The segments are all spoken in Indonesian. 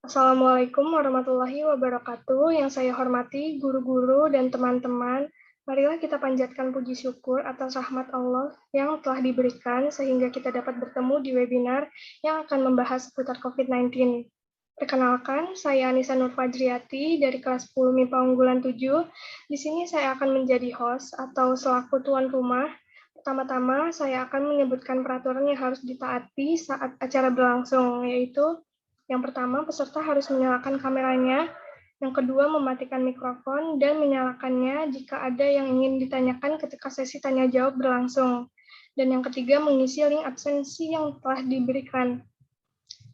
Assalamualaikum warahmatullahi wabarakatuh. Yang saya hormati guru-guru dan teman-teman, marilah kita panjatkan puji syukur atas rahmat Allah yang telah diberikan sehingga kita dapat bertemu di webinar yang akan membahas seputar COVID-19. Perkenalkan, saya Anissa Nur Fajriati dari kelas 10 MIPA Unggulan 7. Di sini saya akan menjadi host atau selaku tuan rumah. Pertama-tama, saya akan menyebutkan peraturan yang harus ditaati saat acara berlangsung, yaitu yang pertama, peserta harus menyalakan kameranya. Yang kedua, mematikan mikrofon dan menyalakannya jika ada yang ingin ditanyakan ketika sesi tanya-jawab berlangsung. Dan yang ketiga, mengisi link absensi yang telah diberikan.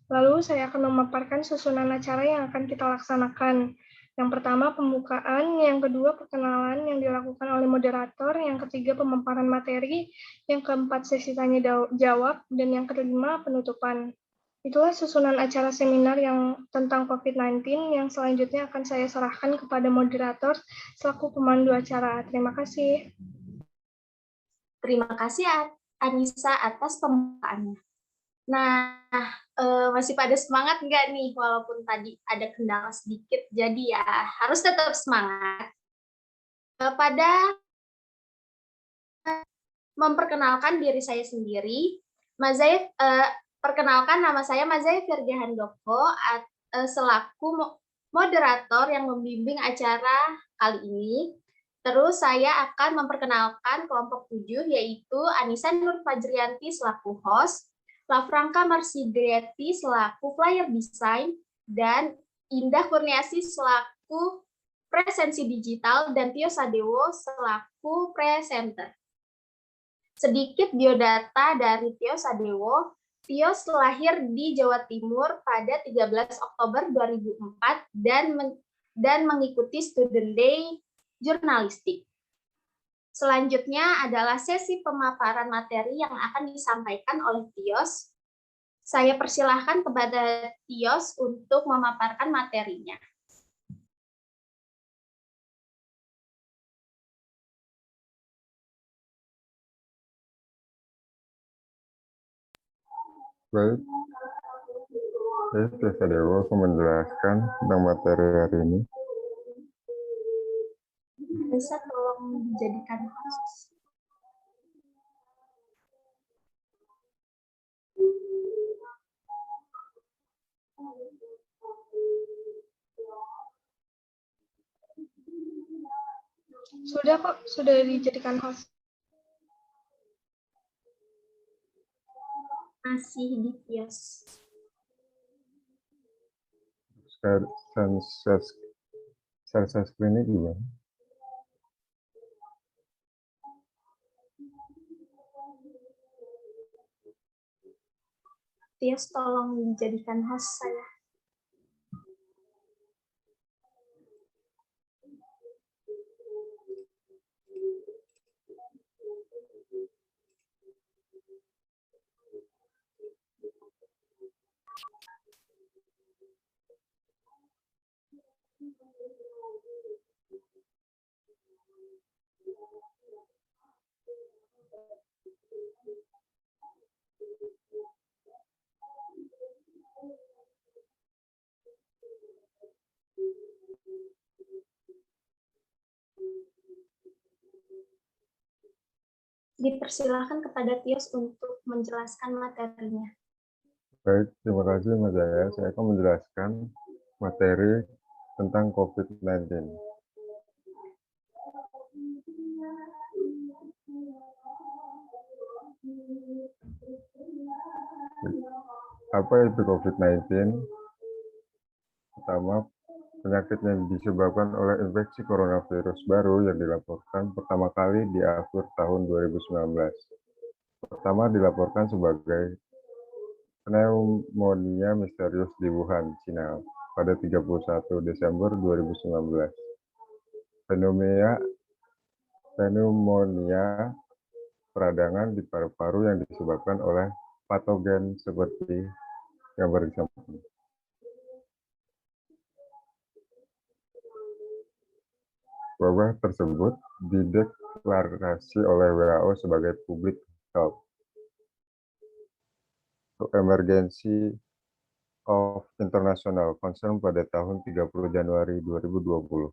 Lalu, saya akan memaparkan susunan acara yang akan kita laksanakan. Yang pertama, pembukaan. Yang kedua, perkenalan yang dilakukan oleh moderator. Yang ketiga, pemaparan materi. Yang keempat, sesi tanya-jawab. Dan yang kelima, penutupan. Itulah susunan acara seminar yang tentang COVID-19 yang selanjutnya akan saya serahkan kepada moderator selaku pemandu acara. Terima kasih. Terima kasih Anissa atas pembukaannya. Nah, masih pada semangat nggak nih? Walaupun tadi ada kendala sedikit, jadi ya harus tetap semangat. Pada memperkenalkan diri saya sendiri, Mazai, perkenalkan nama saya Mazai Firja Handoko, selaku moderator yang membimbing acara kali ini. Terus saya akan memperkenalkan kelompok 7, yaitu Anissa Nur Fajrianti selaku host, Lafranca Marsigrieti selaku flyer design, dan Indah Kurniasi selaku presensi digital, dan Tio Sadewo selaku presenter. Sedikit biodata dari Tio Sadewo. Tio lahir di Jawa Timur pada 13 Oktober 2004 dan mengikuti Student Day Jurnalistik. Selanjutnya adalah sesi pemaparan materi yang akan disampaikan oleh Tios. Saya persilahkan kepada Tios untuk memaparkan materinya. Baik, saya Sadewo akan menjelaskan tentang materi hari ini. Bisa tolong dijadikan host. Sudah kok, sudah dijadikan host. Masih di Tios. Share screen-nya gimana? Tios tolong dijadikan host saya. Dipersilakan kepada Tios untuk menjelaskan materinya. Baik, terima kasih Mas Jaya. Saya akan menjelaskan materi tentang COVID-19. Apa itu COVID-19? Pertama, penyakit yang disebabkan oleh infeksi coronavirus baru yang dilaporkan pertama kali di akhir tahun 2019. Pertama dilaporkan sebagai pneumonia misterius di Wuhan, Cina, pada 31 Desember 2019. Pneumonia peradangan di paru-paru yang disebabkan oleh patogen seperti yang berikut. Wabah tersebut dideklarasi oleh WHO sebagai public health emergency of International Concern pada tahun 30 Januari 2020.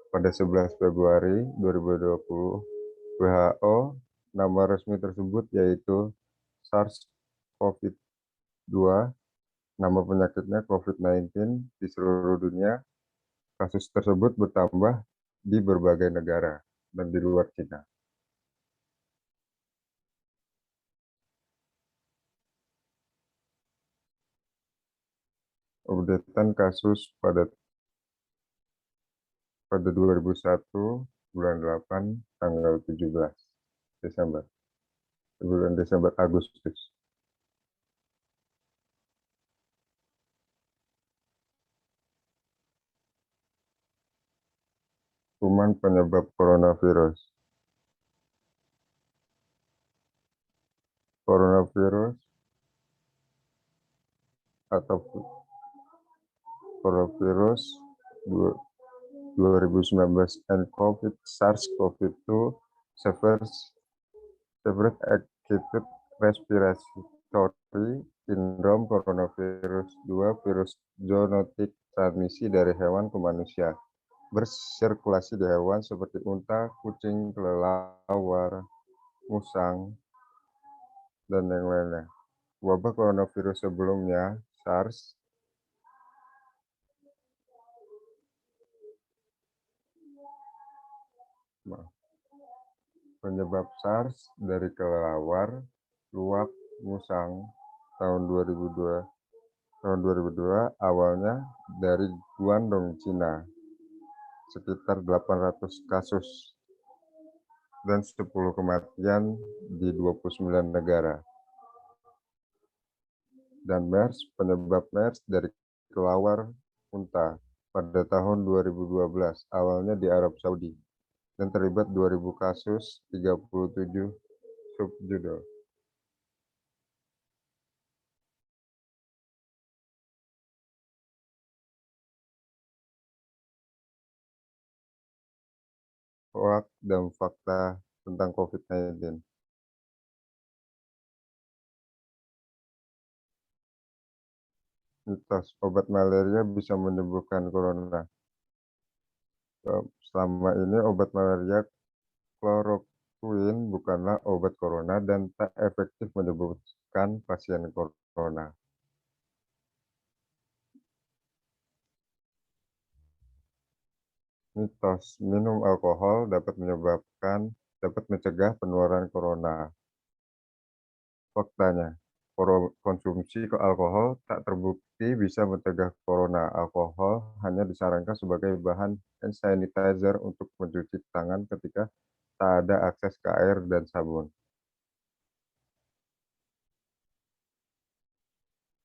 Pada 11 Februari 2020, WHO, nama resmi tersebut yaitu SARS-CoV-2, nama penyakitnya COVID-19 di seluruh dunia. Kasus tersebut bertambah di berbagai negara dan di luar Cina. Updatean kasus pada 2001 bulan 8 tanggal 17 Desember. Bulan Desember Agustus. Kuman penyebab coronavirus. Coronavirus atau coronavirus 2019 nCoV SARS-CoV-2 severe acute respiratory syndrome coronavirus 2 virus zoonotik transmisi dari hewan ke manusia, bersirkulasi di hewan seperti unta, kucing, kelelawar, musang, dan yang lainnya. Wabah coronavirus sebelumnya, SARS, penyebab SARS dari kelelawar, luwak, musang, tahun 2002 awalnya dari Guangdong, Cina, sekitar 800 kasus dan 10 kematian di 29 negara. Dan MERS, penyebab MERS dari kelelawar unta pada tahun 2012, awalnya di Arab Saudi, dan terlibat 2000 kasus, 37 subjudul. Hoax dan fakta tentang COVID-19. Mitos, obat malaria bisa menyembuhkan corona. Selama ini obat malaria kloroquine bukanlah obat corona dan tak efektif menyembuhkan pasien corona. Mitos, minum alkohol dapat mencegah penularan corona. Faktanya, konsumsi alkohol tak terbukti bisa mencegah corona. Alkohol hanya disarankan sebagai bahan hand sanitizer untuk mencuci tangan ketika tak ada akses ke air dan sabun.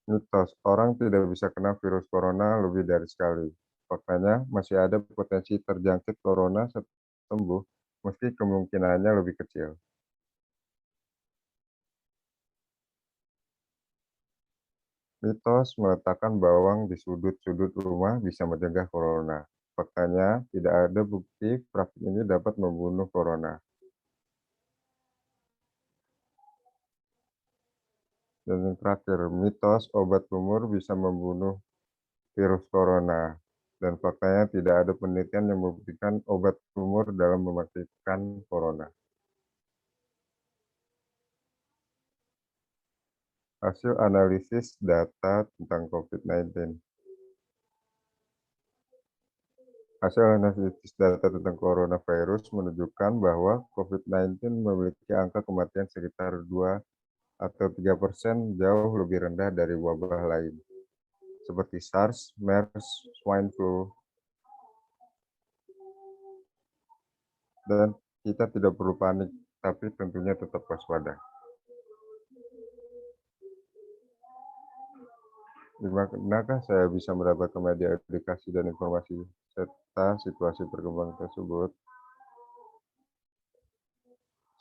Mitos, orang tidak bisa kena virus corona lebih dari sekali. Faktanya, masih ada potensi terjangkit corona sembuh, meski kemungkinannya lebih kecil. Mitos meletakkan bawang di sudut-sudut rumah bisa mencegah corona. Faktanya, tidak ada bukti praktik ini dapat membunuh corona. Dan yang terakhir, mitos obat kumur bisa membunuh virus corona. Dan faktanya tidak ada penelitian yang membuktikan obat kumur dalam mematikan corona. Hasil analisis data tentang COVID-19. Hasil analisis data tentang coronavirus menunjukkan bahwa COVID-19 memiliki angka kematian sekitar 2 atau 3%, jauh lebih rendah dari wabah lain, seperti SARS, MERS, swine flu. Dan kita tidak perlu panik, tapi tentunya tetap waspada. Di manakah saya bisa mendapatkan media edukasi dan informasi serta situasi perkembangan tersebut?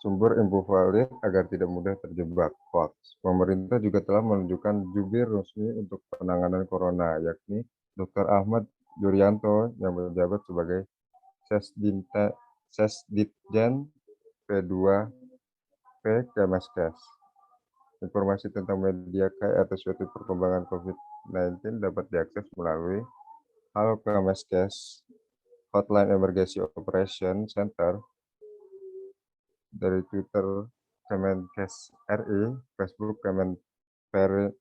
Sumber info valid agar tidak mudah terjebak hoax. Pemerintah juga telah menunjukkan jubir resmi untuk penanganan corona, yakni Dr. Ahmad Yuryanto yang menjabat sebagai Sesditjen P2P Kemenkes. Informasi tentang media KAI atau suatu perkembangan COVID-19 dapat diakses melalui Halo Kemenkes, Hotline Emergency Operation Center, dari Twitter Kemenkes RI, Facebook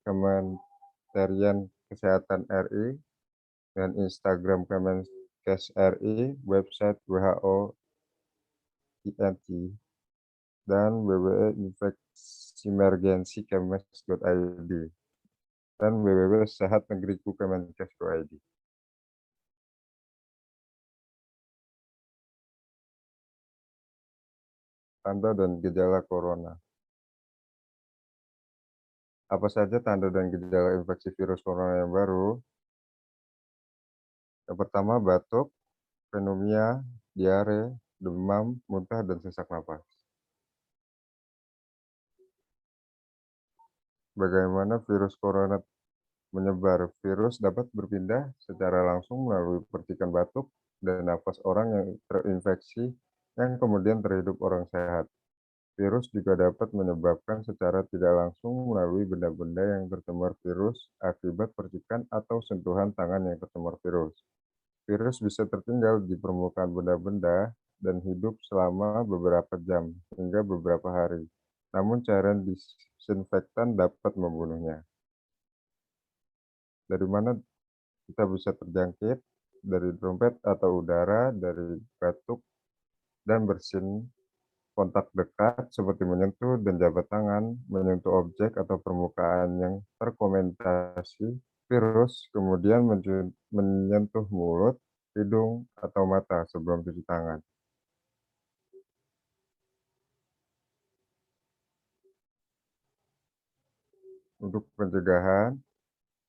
Kementerian Kesehatan RI, dan Instagram Kemenkes RI, website WHO INT, dan www.infeksimergensi-kemenkes.id, dan www.sehatnegeriku-kemenkes.id. Tanda dan gejala corona. Apa saja tanda dan gejala infeksi virus corona yang baru? Yang pertama, batuk, pneumonia, diare, demam, muntah, dan sesak napas. Bagaimana virus corona menyebar? Virus dapat berpindah secara langsung melalui percikan batuk dan napas orang yang terinfeksi yang kemudian terhidup orang sehat. Virus juga dapat menyebabkan secara tidak langsung melalui benda-benda yang tercemar virus akibat percikan atau sentuhan tangan yang tercemar virus. Virus bisa tertinggal di permukaan benda-benda dan hidup selama beberapa jam hingga beberapa hari. Namun cairan disinfektan dapat membunuhnya. Dari mana kita bisa terjangkit? Dari trompet atau udara, dari batuk dan bersin, kontak dekat seperti menyentuh dan jabat tangan, menyentuh objek atau permukaan yang terkontaminasi virus, kemudian menyentuh mulut, hidung, atau mata sebelum cuci tangan. Untuk pencegahan,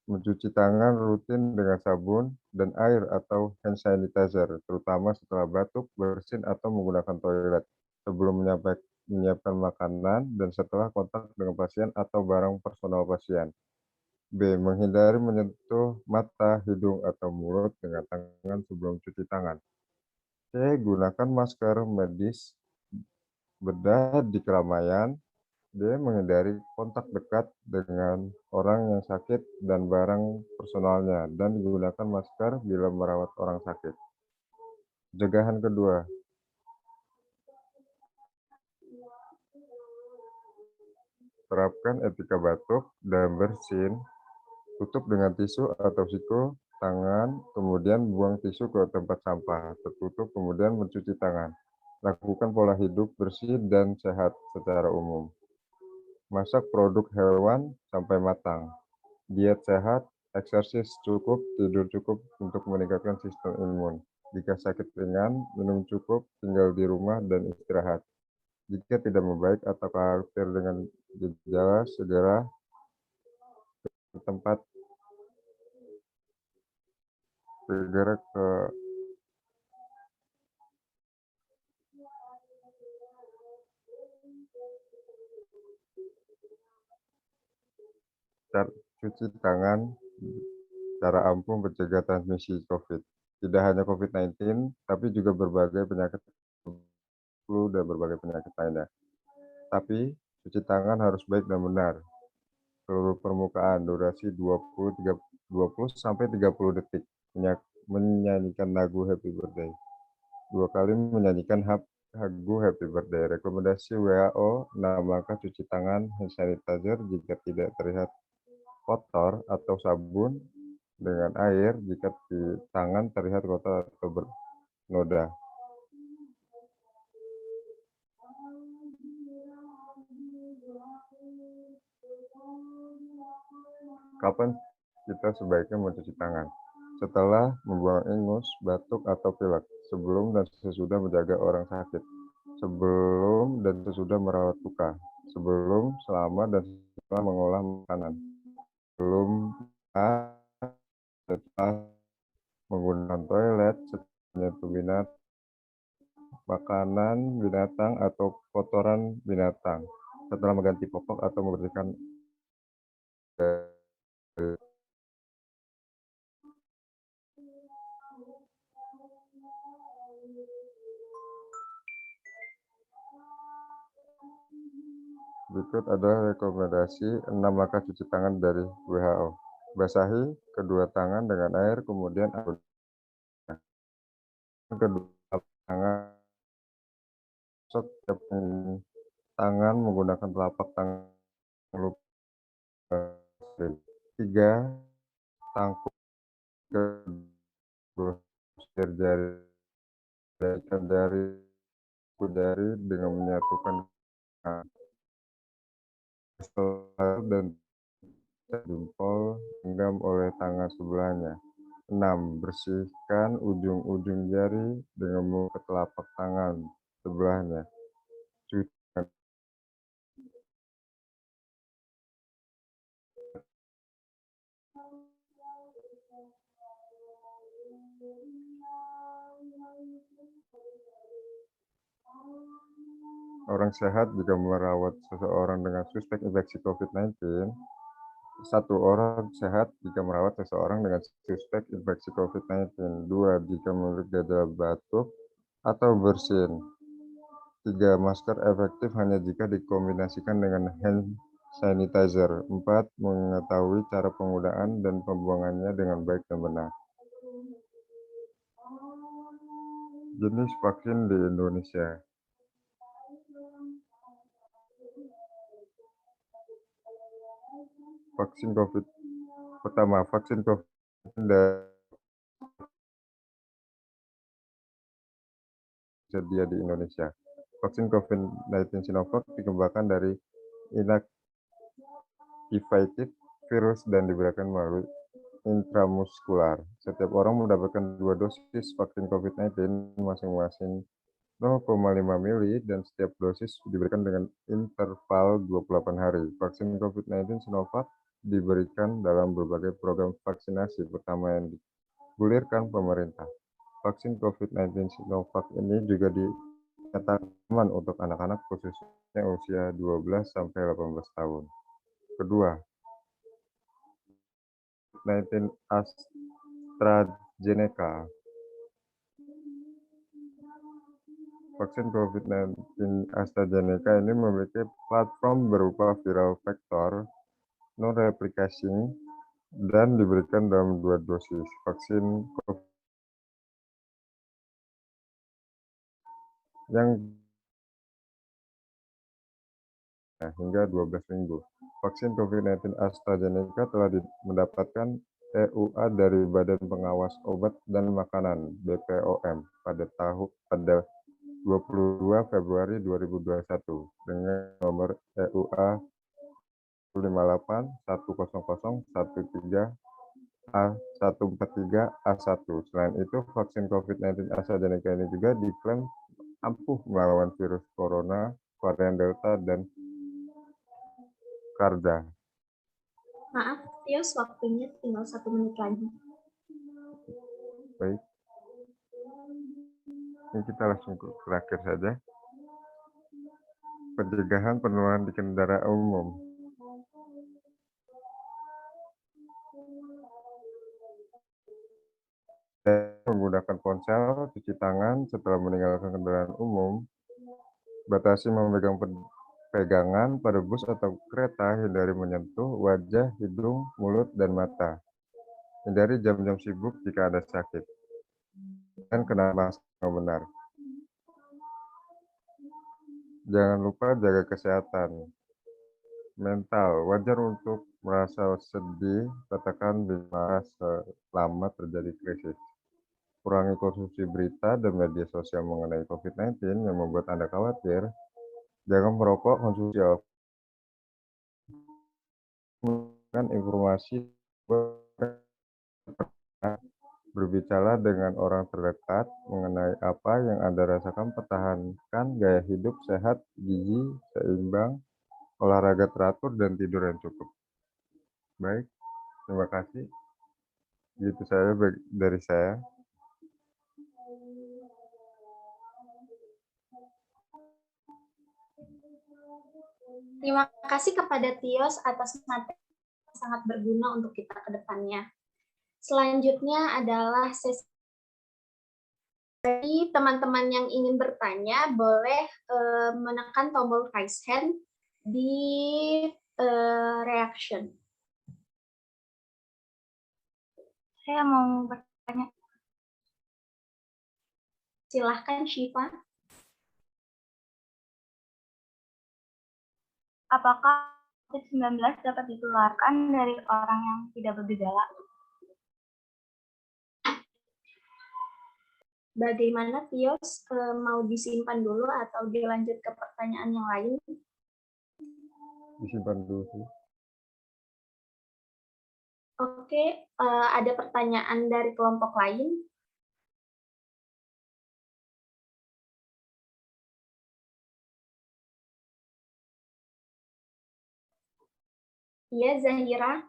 mencuci tangan rutin dengan sabun dan air atau hand sanitizer, terutama setelah batuk, bersin, atau menggunakan toilet, sebelum menyiapkan makanan, dan setelah kontak dengan pasien atau barang personal pasien. B. Menghindari menyentuh mata, hidung, atau mulut dengan tangan sebelum cuci tangan. C. Gunakan masker medis bedah di keramaian. D. Menghindari kontak dekat dengan orang yang sakit dan barang personalnya, dan gunakan masker bila merawat orang sakit. Pencegahan kedua, terapkan etika batuk dan bersin, tutup dengan tisu atau siku tangan, kemudian buang tisu ke tempat sampah, tertutup, kemudian mencuci tangan. Lakukan pola hidup bersih dan sehat secara umum. Masak produk hewan sampai matang. Diet sehat, eksersis cukup, tidur cukup untuk meningkatkan sistem imun. Jika sakit ringan, minum cukup, tinggal di rumah, dan istirahat. Jika tidak membaik atau khawatir dengan gejala, segera ke tempat segera ke cuci tangan, cara ampuh mencegah transmisi COVID. Tidak hanya COVID-19, tapi juga berbagai penyakit flu dan berbagai penyakit lainnya. Tapi, cuci tangan harus baik dan benar. Seluruh permukaan, durasi 20-30 detik. Menyanyikan lagu Happy Birthday. 2 kali menyanyikan lagu Happy Birthday. Rekomendasi WHO, 6 langkah cuci tangan, hand sanitizer jika tidak terlihat kotor, atau sabun dengan air jika di tangan terlihat kotor atau bernoda. Kapan kita sebaiknya mencuci tangan? Setelah membuang ingus, batuk, atau pilek, sebelum dan sesudah menjaga orang sakit, sebelum dan sesudah merawat luka, sebelum, selama, dan setelah mengolah makanan, sebelum setelah menggunakan toilet, setelah menyentuh makanan binatang atau kotoran binatang, setelah mengganti popok atau membersihkan Berikut adalah rekomendasi 6 langkah cuci tangan dari WHO. Basahi kedua tangan dengan air, kemudian kedua tangan setiap tangan menggunakan telapak tangan lupa. 3. Tangkup kedua jari dengan menyatukan dan jempol genggam oleh tangan sebelahnya. 6. Bersihkan ujung-ujung jari dengan menggunakan telapak tangan sebelahnya. Cuci orang sehat jika merawat seseorang dengan suspek infeksi COVID-19. Satu orang sehat jika merawat seseorang dengan suspek infeksi COVID-19. 2. Jika memiliki gejala batuk atau bersin. 3. Masker efektif hanya jika dikombinasikan dengan hand sanitizer. 4. Mengetahui cara penggunaan dan pembuangannya dengan baik dan benar. Jenis vaksin di Indonesia. Vaksin COVID. Pertama, vaksin COVID tersedia di Indonesia. Vaksin COVID-19 Sinovac dikembangkan dari inactivated virus dan diberikan melalui intramuskular. Setiap orang mendapatkan 2 dosis vaksin COVID-19 masing-masing 0,5 mili dan setiap dosis diberikan dengan interval 28 hari. Vaksin COVID-19 Sinovac diberikan dalam berbagai program vaksinasi pertama yang digulirkan pemerintah. Vaksin COVID-19 Sinovac ini juga dinyatakan aman untuk anak-anak khususnya usia 12 sampai 18 tahun. Kedua, COVID-19 AstraZeneca. Vaksin COVID-19 AstraZeneca ini memiliki platform berupa viral vektor non-replicating dan diberikan dalam 2 dosis. Vaksin COVID yang hingga 12 minggu. Vaksin COVID-19 AstraZeneca telah mendapatkan EUA dari Badan Pengawas Obat dan Makanan (BPOM) pada 22 Februari 2021 dengan nomor EUA 58.100.13A143A1. Selain itu, vaksin COVID-19 AstraZeneca ini juga diklaim ampuh melawan virus corona, varian Delta, dan Karda. Maaf, Tios, waktunya tinggal 1 menit lagi. Baik. Ini kita langsung ke terakhir saja. Pencegahan penularan di kendaraan umum. Menggunakan ponsel, cuci tangan setelah meninggalkan kendaraan umum, batasi memegang pegangan pada bus atau kereta, hindari menyentuh wajah, hidung, mulut, dan mata. Hindari jam-jam sibuk jika ada sakit. Dan kenakan masker yang benar. Jangan lupa jaga kesehatan mental. Wajar untuk merasa sedih, katakan bila selama terjadi krisis. Kurangi konsumsi berita dan media sosial mengenai COVID-19 yang membuat Anda khawatir. Jangan merokok, konsumsi alkohol. Menggunakan informasi berbicara dengan orang terdekat mengenai apa yang Anda rasakan. Pertahankan gaya hidup sehat, gizi seimbang, olahraga teratur, dan tidur yang cukup. Baik, terima kasih. Gitu saya dari saya. Terima kasih kepada Tios atas materi yang sangat berguna untuk kita ke depannya. Selanjutnya adalah sesi. Jadi teman-teman yang ingin bertanya boleh menekan tombol raise hand di reaction. Saya mau bertanya. Silahkan Syifa. Apakah COVID-19 dapat ditularkan dari orang yang tidak bergejala? Bagaimana Tios, mau disimpan dulu atau dilanjut ke pertanyaan yang lain? Disimpan dulu sih. Oke, ada pertanyaan dari kelompok lain? Iya, Zahira.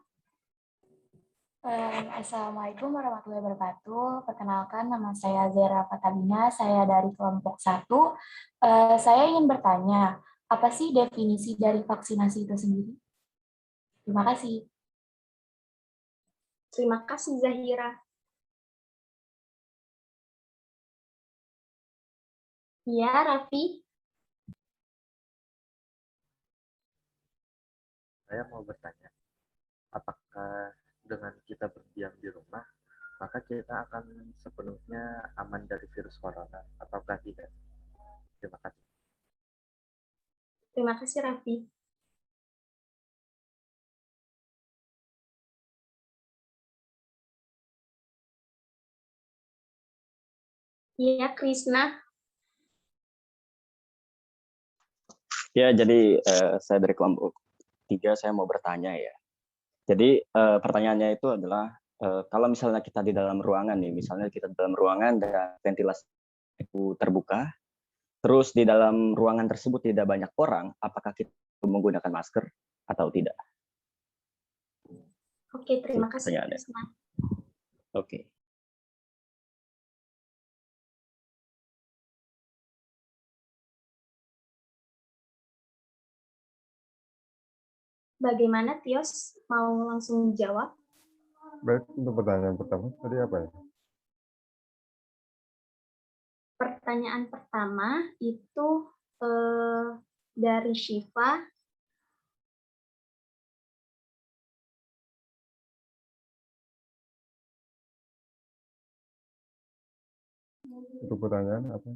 Assalamualaikum warahmatullahi wabarakatuh. Perkenalkan, nama saya Zahira Fatabina, saya dari kelompok 1. Saya ingin bertanya, apa sih definisi dari vaksinasi itu sendiri? Terima kasih. Terima kasih, Zahira. Iya, Raffi. Saya mau bertanya, apakah dengan kita berdiam di rumah, maka kita akan sepenuhnya aman dari virus corona, ataukah tidak? Terima kasih. Terima kasih, Raffi. Iya, Krisna. Ya, jadi saya dari kelompok 3, saya mau bertanya ya. Jadi pertanyaannya itu adalah, kalau misalnya kita di dalam ruangan nih, misalnya kita di dalam ruangan dan ventilasi itu terbuka, terus di dalam ruangan tersebut tidak banyak orang, apakah kita menggunakan masker atau tidak? Oke, terima kasih, Pertanyaannya. Krisna. Oke. Bagaimana, Tios? Mau langsung jawab? Baik, untuk pertanyaan pertama tadi apa ya? Pertanyaan pertama itu dari Syifa. Untuk pertanyaan apa?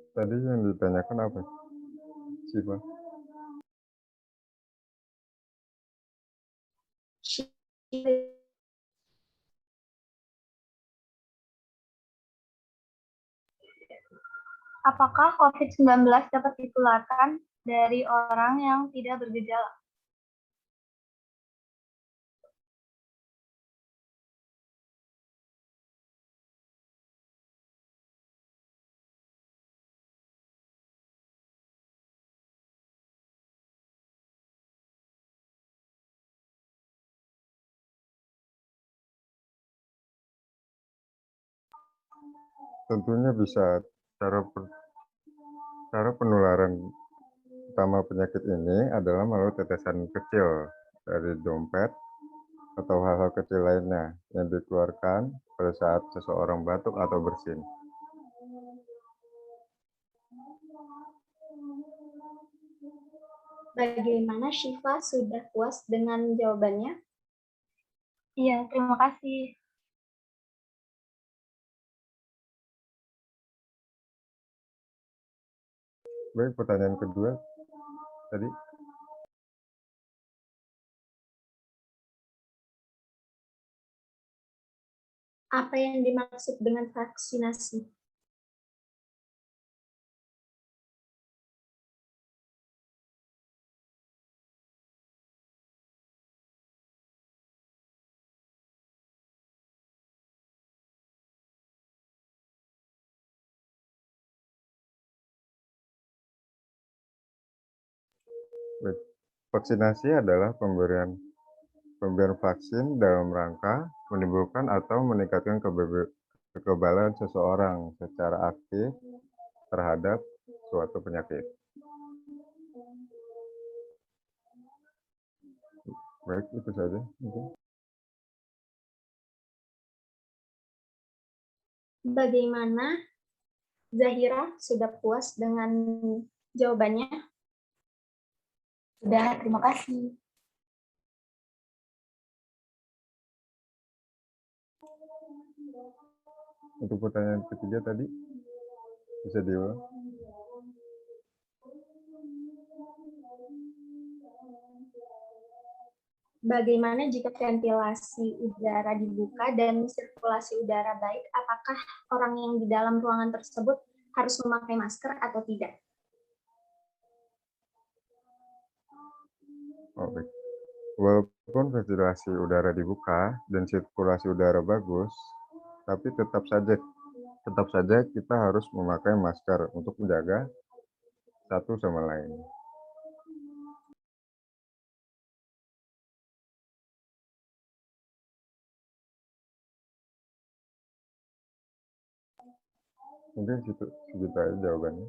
Tadi yang ditanyakan apa? Siapa? Apakah COVID-19 dapat ditularkan dari orang yang tidak bergejala? Tentunya bisa. Cara penularan utama penyakit ini adalah melalui tetesan kecil dari dompet atau hal-hal kecil lainnya yang dikeluarkan pada saat seseorang batuk atau bersin. Bagaimana, Syifa? Sudah puas dengan jawabannya? Iya, terima kasih. Baik, pertanyaan kedua tadi. Apa yang dimaksud dengan vaksinasi? Baik. Vaksinasi adalah pemberian vaksin dalam rangka menimbulkan atau meningkatkan kekebalan seseorang secara aktif terhadap suatu penyakit. Baik, itu saja. Bagaimana, Zahira? Sudah puas dengan jawabannya? Sudah, terima kasih. Untuk pertanyaan ketiga tadi, bisa diulang? Bagaimana jika ventilasi udara dibuka dan sirkulasi udara baik? Apakah orang yang di dalam ruangan tersebut harus memakai masker atau tidak? Oh, baik. Walaupun ventilasi udara dibuka dan sirkulasi udara bagus, tapi tetap saja kita harus memakai masker untuk menjaga satu sama lain. Mungkin segitu aja jawabannya.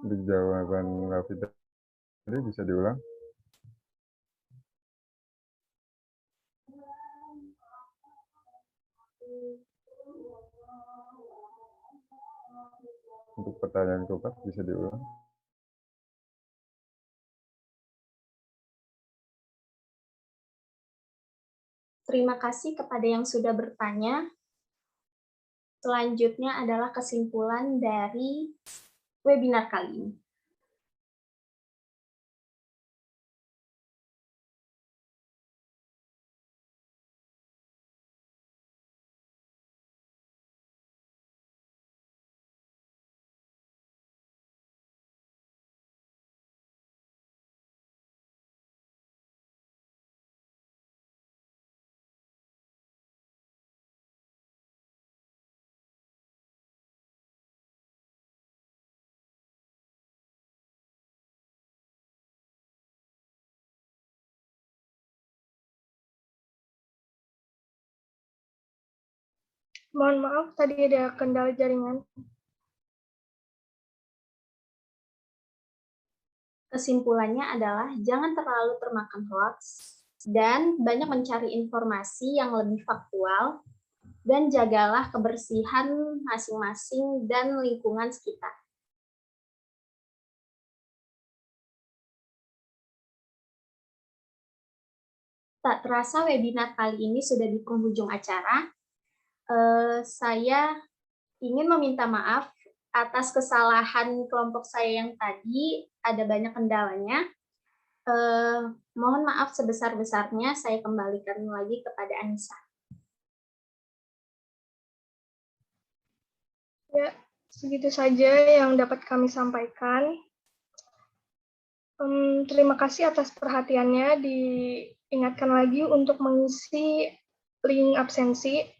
Untuk jawaban Raffi tadi bisa diulang? Untuk pertanyaan keempat bisa diulang? Terima kasih kepada yang sudah bertanya. Selanjutnya adalah kesimpulan dari webinar kali ini. Mohon maaf, tadi ada kendala jaringan. Kesimpulannya adalah jangan terlalu termakan hoax dan banyak mencari informasi yang lebih faktual dan jagalah kebersihan masing-masing dan lingkungan sekitar. Tak terasa webinar kali ini sudah di penghujung acara. Saya ingin meminta maaf atas kesalahan kelompok saya yang tadi, ada banyak kendalanya. Mohon maaf sebesar-besarnya, saya kembalikan lagi kepada Anissa. Ya, segitu saja yang dapat kami sampaikan. Terima kasih atas perhatiannya. Diingatkan lagi untuk mengisi link absensi.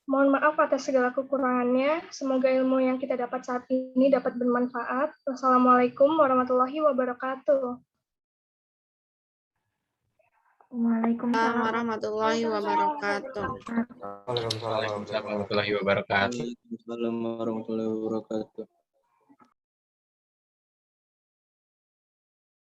Mohon maaf atas segala kekurangannya. Semoga ilmu yang kita dapat saat ini dapat bermanfaat. Wassalamualaikum warahmatullahi wabarakatuh. Waalaikumsalam warahmatullahi wabarakatuh. Waalaikumsalam warahmatullahi wabarakatuh. Waalaikumsalam warahmatullahi wabarakatuh.